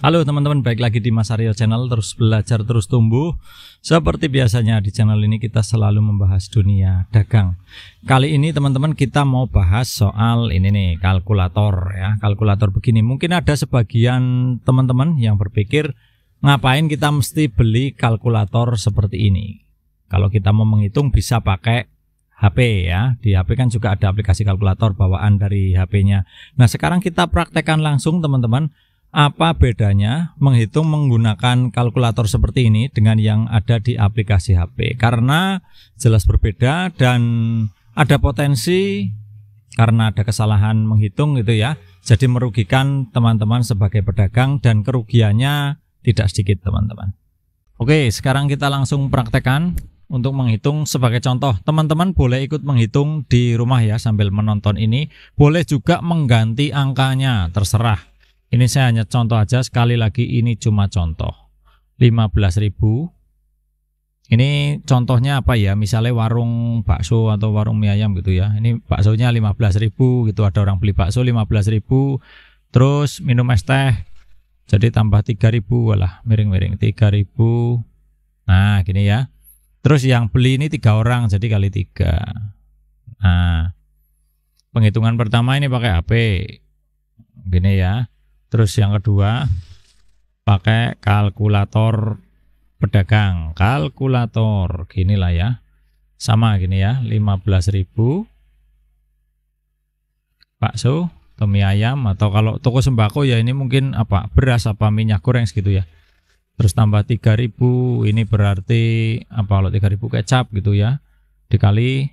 Halo teman-teman, baik lagi di Mas Aryo Channel, terus belajar terus tumbuh. Seperti biasanya di channel ini kita selalu membahas dunia dagang. Kali ini teman-teman kita mau bahas soal ini nih, kalkulator ya. Kalkulator begini, mungkin ada sebagian teman-teman yang berpikir ngapain kita mesti beli kalkulator seperti ini. Kalau kita mau menghitung bisa pakai HP ya. Di HP kan juga ada aplikasi kalkulator bawaan dari HP-nya. Nah, sekarang kita praktekkan langsung teman-teman. Apa bedanya menghitung menggunakan kalkulator seperti ini dengan yang ada di aplikasi HP? Karena jelas berbeda dan ada potensi karena ada kesalahan menghitung gitu ya. Jadi merugikan teman-teman sebagai pedagang dan kerugiannya tidak sedikit teman-teman. Oke, sekarang kita langsung praktekkan untuk menghitung. Sebagai contoh, teman-teman boleh ikut menghitung di rumah ya sambil menonton ini. Boleh juga mengganti angkanya, terserah. Ini saya hanya contoh aja, sekali lagi ini cuma contoh. 15.000. Ini contohnya apa ya? Misalnya warung bakso atau warung mie ayam gitu ya. Ini baksonya 15.000 gitu, ada orang beli bakso 15.000. Terus minum es teh. Jadi tambah 3.000, walah miring-miring 3.000. Nah, gini ya. Terus yang beli ini 3 orang, jadi kali 3. Nah, penghitungan pertama ini pakai HP. Gini ya. Terus yang kedua pakai kalkulator pedagang, kalkulator gini lah ya, sama gini ya, 15.000 bakso atau mie ayam, atau kalau toko sembako ya ini mungkin apa, beras apa minyak goreng segitu ya. Terus tambah 3.000, ini berarti apa, kalau 3.000 kecap gitu ya, dikali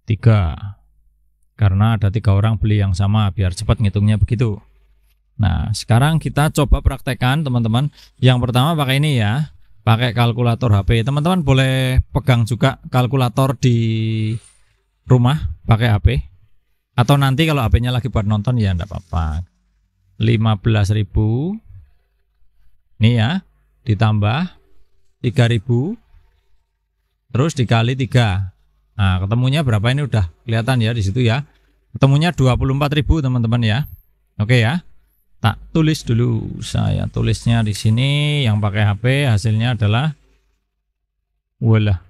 3 karena ada 3 orang beli yang sama biar cepat ngitungnya begitu. Nah, sekarang kita coba praktekkan teman-teman. Yang pertama pakai ini ya, pakai kalkulator HP. Teman-teman boleh pegang juga kalkulator di rumah pakai HP. Atau nanti kalau HP-nya lagi buat nonton ya enggak apa-apa. 15.000 ini ya, ditambah 3.000 terus dikali 3. Nah, ketemunya berapa ini udah kelihatan ya di situ ya. Ketemunya 24.000 teman-teman ya. Oke ya. Tak tulis dulu, saya tulisnya di sini. Yang pakai HP hasilnya adalah walah.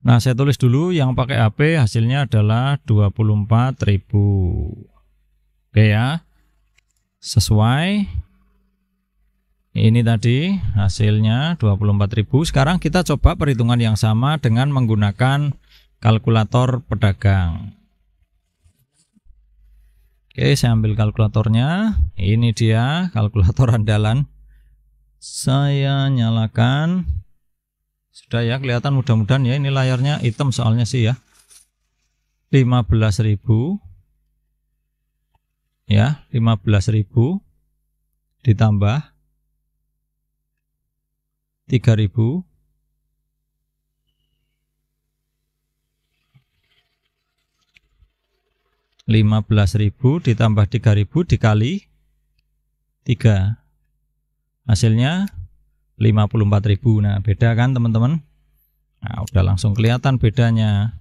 Nah, saya tulis dulu yang pakai HP hasilnya adalah 24.000. Oke ya. Sesuai. Ini tadi hasilnya 24.000. Sekarang kita coba perhitungan yang sama dengan menggunakan kalkulator pedagang. Oke, saya ambil kalkulatornya. Ini dia kalkulator andalan. Saya nyalakan. Sudah ya, kelihatan mudah-mudahan ya. Ini layarnya hitam soalnya sih ya. 15.000. Ya, 15.000 ditambah 3.000. 15.000 ditambah 3.000 dikali 3. Hasilnya 54.000. Nah, beda kan teman-teman? Nah, udah langsung kelihatan bedanya.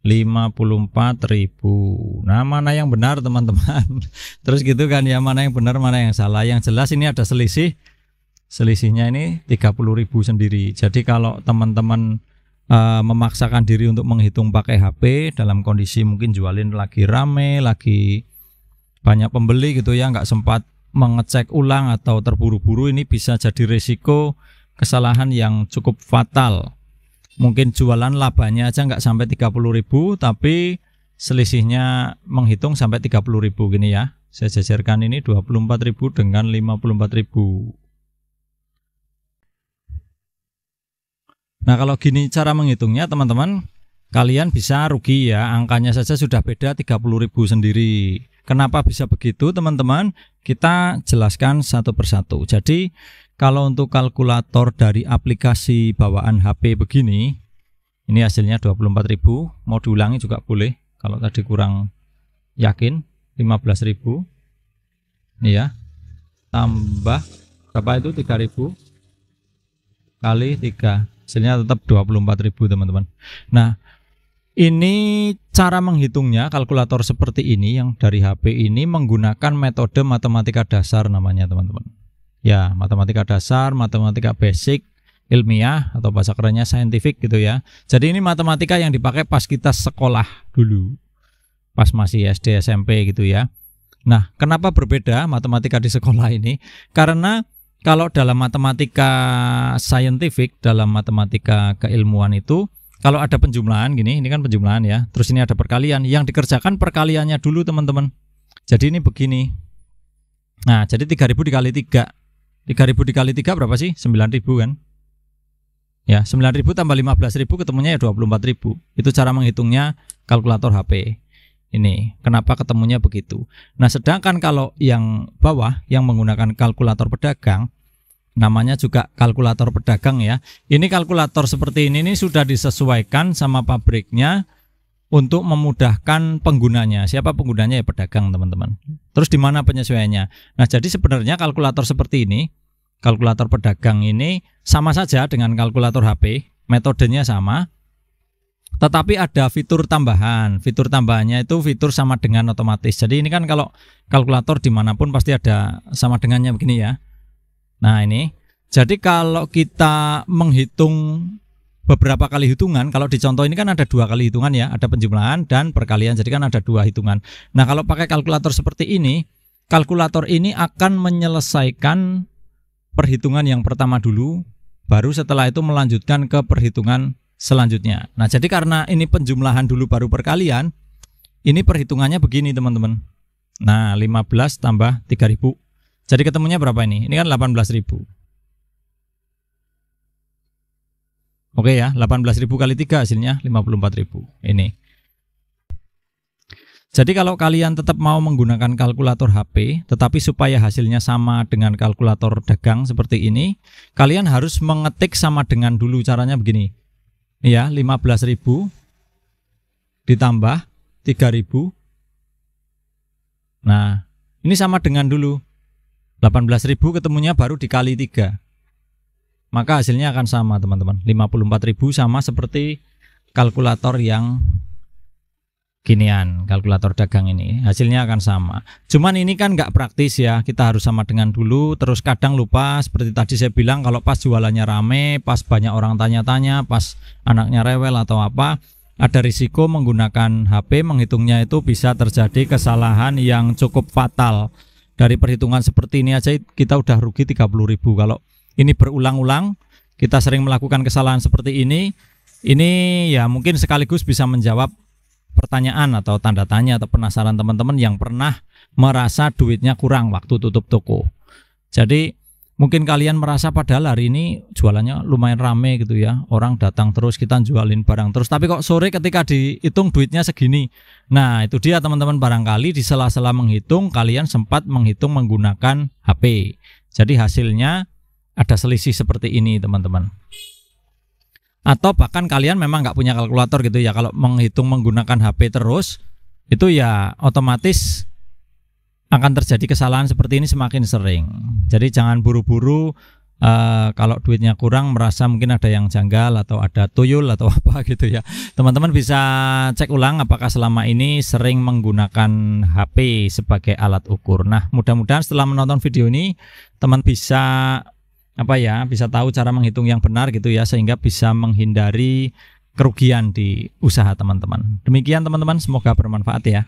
54.000. Nah, mana yang benar teman-teman? Terus gitu kan ya, mana yang benar, mana yang salah. Yang jelas ini ada selisih. Selisihnya ini 30.000 sendiri. Jadi kalau teman-teman memaksakan diri untuk menghitung pakai HP dalam kondisi mungkin jualin lagi rame, lagi banyak pembeli gitu ya, nggak sempat mengecek ulang atau terburu-buru, ini bisa jadi risiko kesalahan yang cukup fatal. Mungkin jualan labanya aja nggak sampai 30.000, tapi selisihnya menghitung sampai 30.000 gini ya. Saya jajarkan ini 24.000 dengan 54.000. Nah, kalau gini cara menghitungnya teman-teman, kalian bisa rugi ya, angkanya saja sudah beda 30.000 sendiri. Kenapa bisa begitu teman-teman? Kita jelaskan satu persatu. Jadi kalau untuk kalkulator dari aplikasi bawaan HP begini, ini hasilnya 24.000, mau diulangi juga boleh kalau tadi kurang yakin. 15.000 ini ya, tambah berapa itu, 3.000 kali 3, hasilnya tetap 24.000 teman-teman. Nah, Ini cara menghitungnya, kalkulator seperti ini yang dari HP ini menggunakan metode matematika dasar namanya teman-teman. Ya, matematika dasar, matematika basic, ilmiah atau bahasa kerennya scientific gitu ya. Jadi ini matematika yang dipakai pas kita sekolah dulu, pas masih SD SMP gitu ya. Nah, kenapa berbeda matematika di sekolah ini? Karena kalau dalam matematika scientific, dalam matematika keilmuan itu, kalau ada penjumlahan gini, ini kan penjumlahan ya, terus ini ada perkalian, yang dikerjakan perkaliannya dulu teman-teman. Jadi ini begini. Nah, jadi 3000 dikali 3. 3000 dikali 3 berapa sih? 9000 kan? Ya, 9000 tambah 15000 ketemunya ya 24000. Itu cara menghitungnya kalkulator HP. Ini, kenapa ketemunya begitu. Nah, sedangkan kalau yang bawah yang menggunakan kalkulator pedagang, namanya juga kalkulator pedagang ya. Ini kalkulator seperti ini sudah disesuaikan sama pabriknya untuk memudahkan penggunanya. Siapa penggunanya? Ya pedagang teman-teman. Terus di mana penyesuaiannya? Nah, jadi sebenarnya kalkulator seperti ini, kalkulator pedagang ini sama saja dengan kalkulator HP, metodenya sama. Tetapi ada fitur tambahan. Fitur tambahannya itu fitur sama dengan otomatis. Jadi ini kan kalau kalkulator dimanapun pasti ada sama dengannya begini ya. Nah ini, jadi kalau kita menghitung beberapa kali hitungan, kalau di contoh ini kan ada 2 kali hitungan ya, ada penjumlahan dan perkalian, jadi kan ada 2 hitungan. Nah kalau pakai kalkulator seperti ini, kalkulator ini akan menyelesaikan perhitungan yang pertama dulu, baru setelah itu melanjutkan ke perhitungan selanjutnya. Nah jadi karena ini penjumlahan dulu baru perkalian, ini perhitungannya begini teman-teman. Nah 15 tambah 3000. Jadi ketemunya berapa ini? Ini kan 18.000. Oke ya, 18.000 kali 3 hasilnya 54.000. Ini. Jadi kalau kalian tetap mau menggunakan kalkulator HP, tetapi supaya hasilnya sama dengan kalkulator dagang seperti ini, kalian harus mengetik sama dengan dulu. Caranya begini. Ya, 15.000 ditambah 3.000. Nah, ini sama dengan dulu. 18.000 ketemunya baru dikali 3. Maka hasilnya akan sama teman-teman. 54.000 sama seperti kalkulator yang ginian, kalkulator dagang ini. Hasilnya akan sama. Cuman ini kan nggak praktis ya. Kita harus sama dengan dulu. Terus kadang lupa, seperti tadi saya bilang, kalau pas jualannya rame, pas banyak orang tanya-tanya, pas anaknya rewel atau apa, ada risiko menggunakan HP menghitungnya itu bisa terjadi kesalahan yang cukup fatal. Dari perhitungan seperti ini aja kita udah rugi 30.000. Kalau ini berulang-ulang, kita sering melakukan kesalahan seperti ini ya mungkin sekaligus bisa menjawab pertanyaan atau tanda tanya atau penasaran teman-teman yang pernah merasa duitnya kurang waktu tutup toko. Jadi mungkin kalian merasa padahal hari ini jualannya lumayan rame gitu ya, orang datang terus, kita jualin barang terus, tapi kok sore ketika dihitung duitnya segini. Nah itu dia teman-teman, barangkali di sela-sela menghitung kalian sempat menghitung menggunakan HP. Jadi hasilnya ada selisih seperti ini teman-teman. Atau bahkan kalian memang nggak punya kalkulator gitu ya, kalau menghitung menggunakan HP terus, itu ya otomatis akan terjadi kesalahan seperti ini semakin sering. Jadi jangan buru-buru kalau duitnya kurang merasa mungkin ada yang janggal atau ada tuyul atau apa gitu ya. Teman-teman bisa cek ulang apakah selama ini sering menggunakan HP sebagai alat ukur. Nah mudah-mudahan setelah menonton video ini teman bisa bisa tahu cara menghitung yang benar gitu ya, sehingga bisa menghindari kerugian di usaha teman-teman. Demikian teman-teman, semoga bermanfaat ya.